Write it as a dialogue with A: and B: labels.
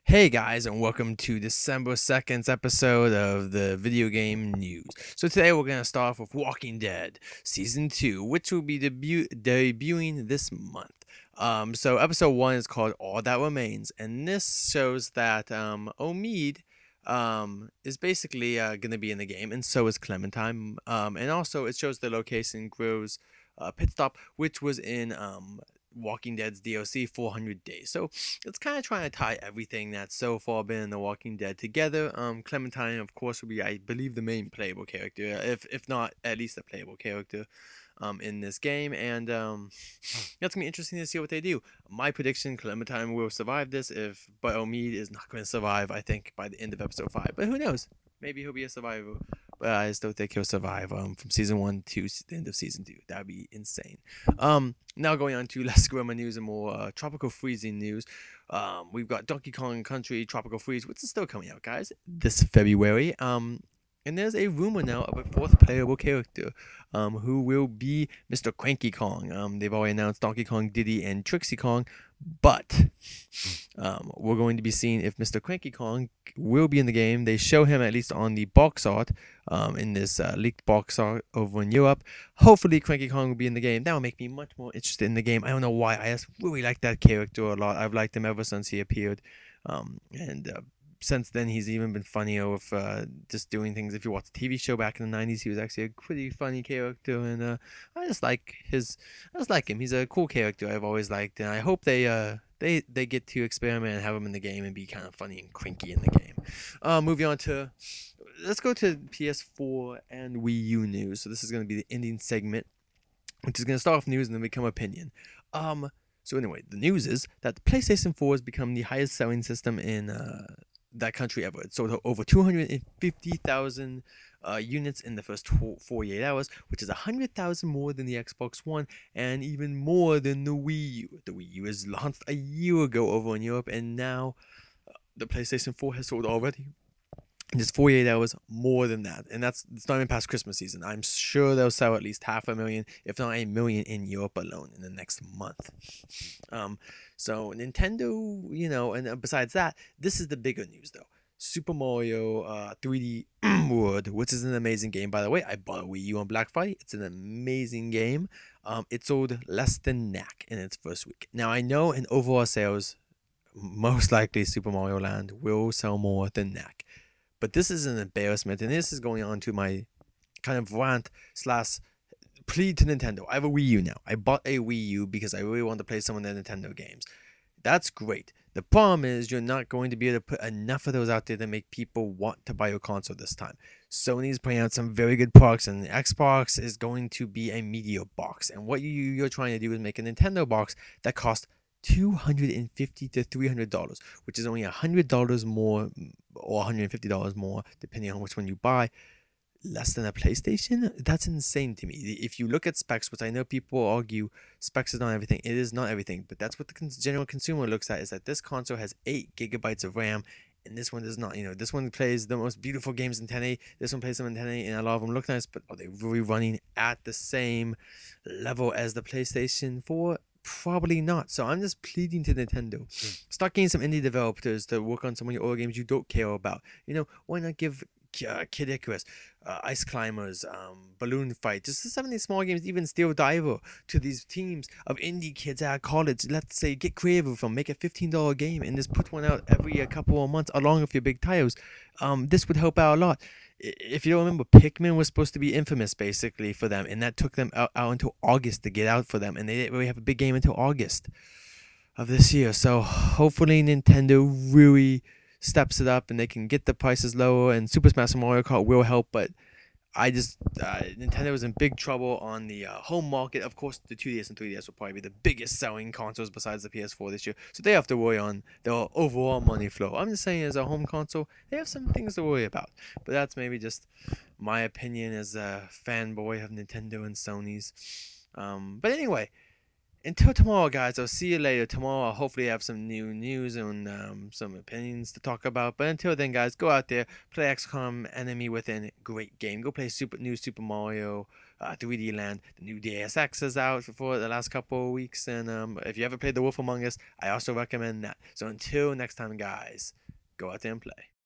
A: Hey guys, and welcome to December 2nd's episode of the Video Game News. So today we're going to start off with Walking Dead Season 2, which will be debuting this month. So episode 1 is called All That Remains, and this shows that Omid is basically going to be in the game, and so is Clementine. And also it shows the location Grove's pit stop, which was in Walking Dead's DLC 400 Days. So it's kind of trying to tie everything that's so far been in The Walking Dead together. Clementine, of course, will be, I believe, the main playable character, if not at least a playable character, in this game, and that's gonna be interesting to see what they do. My prediction: Clementine will survive this, but Omid is not going to survive. I think by the end of episode 5, but who knows? Maybe he'll be a survivor. But I still think he'll survive from season 1 to the end of season 2. That'd be insane. Now going on to less grandma news and more tropical freezing news. We've got Donkey Kong Country Tropical Freeze, which is still coming out, guys, this February. And there's a rumor now of a fourth playable character, who will be Mr. Cranky Kong. They've already announced Donkey Kong, Diddy, and Trixie Kong, but we're going to be seeing if Mr. Cranky Kong will be in the game. They show him at least on the box art, in this leaked box art over in Europe. Hopefully, Cranky Kong will be in the game. That will make me much more interested in the game. I don't know why. I just really like that character a lot. I've liked him ever since he appeared, and since then he's even been funnier with just doing things. If you watch the TV show back in the 90s, he was actually a pretty funny character, and I just like him. He's a cool character I've always liked, and I hope they get to experiment and have him in the game and be kind of funny and cranky in the game. Moving on to, let's go to PS4 and Wii U news. So this is going to be the ending segment, which is going to start off news and then become opinion. So anyway, the news is that the PlayStation 4 has become the highest selling system in that country ever. It sold over 250,000 units in the first 48 hours, which is 100,000 more than the Xbox One and even more than the Wii U. The Wii U was launched a year ago over in Europe, and now the PlayStation 4 has sold already in just 48 hours more than that. And it's not even past Christmas season. I'm sure they'll sell at least 500,000, if not 1,000,000 in Europe alone in the next month. So Nintendo, and besides that, this is the bigger news though. Super Mario 3D World, which is an amazing game, by the way. I bought a Wii U on Black Friday. It's an amazing game. It sold less than Knack in its first week. Now I know in overall sales, most likely Super Mario Land will sell more than Knack. But this is an embarrassment, and this is going on to my kind of rant slash plea to Nintendo. I have a Wii U now. I bought a Wii U because I really want to play some of the Nintendo games. That's great. The problem is you're not going to be able to put enough of those out there to make people want to buy your console this time. Sony's putting out some very good products, and the Xbox is going to be a media box. And what you're trying to do is make a Nintendo box that costs $250 to $300, which is only $100 more or $150 more, depending on which one you buy, less than a PlayStation. That's insane to me. If you look at specs, which I know people argue specs is not everything, it is not everything, but that's what the general consumer looks at, is that this console has 8 gigabytes of RAM, and this one does not. This one plays the most beautiful games in 1080. This one plays them in 1080, and a lot of them look nice, but are they really running at the same level as the PlayStation 4? Probably not. So I'm just pleading to Nintendo. Start getting some indie developers to work on some of your other games you don't care about. Why not give Kid Icarus, Ice Climbers, Balloon Fight, just some of these small games, even Steel Diver, to these teams of indie kids out of college. Let's say get creative with them, make a $15 game, and just put one out every couple of months along with your big titles. This would help out a lot. If you don't remember, Pikmin was supposed to be infamous basically for them, and that took them out until August to get out for them, and they didn't really have a big game until August of this year. So hopefully Nintendo really steps it up and they can get the prices lower, and Super Smash Mario Kart will help. But Nintendo is in big trouble on the home market. Of course, the 2DS and 3DS will probably be the biggest selling consoles besides the PS4 this year, so they have to worry on their overall money flow. I'm just saying, as a home console, they have some things to worry about, but that's maybe just my opinion as a fanboy of Nintendo and Sony's. But anyway, until tomorrow, guys, I'll see you later. Tomorrow, I'll hopefully have some new news and some opinions to talk about. But until then, guys, go out there, play XCOM Enemy Within. Great game. Go play Super Mario 3D Land. The new Deus Ex is out for the last couple of weeks, and if you ever played The Wolf Among Us, I also recommend that. So until next time, guys, go out there and play.